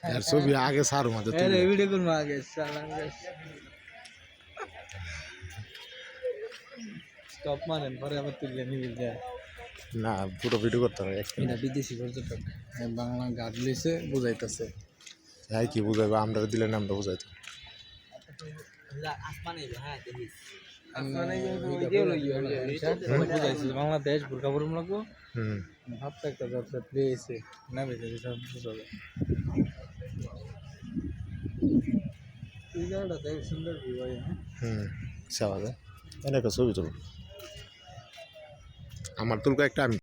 यार ছবি আগে সারো মধ্যে তুই ভিডিও করবো আগে স্টপ মারেন পরে আবার তুললে নিয়ে যায় না পুরো ভিডিও করতে হবে এটা বিদেশি পর্যটক বাংলা গার্ড লইছে বুঝাইতেছে হ্যাঁ কি বুঝাইবো আমরা দিলে না আমরা বুঝাইতো বাংলাদেশ বুরকাপুরম লাগবো ভাবতে একটা ব্যবসা পেয়েছে না বেঁচে চলে এই জায়গাটা দেখ সুন্দর ভিউ হয় সাবাদে এটা ছবি তুলো আমার তুলকে একটা আমি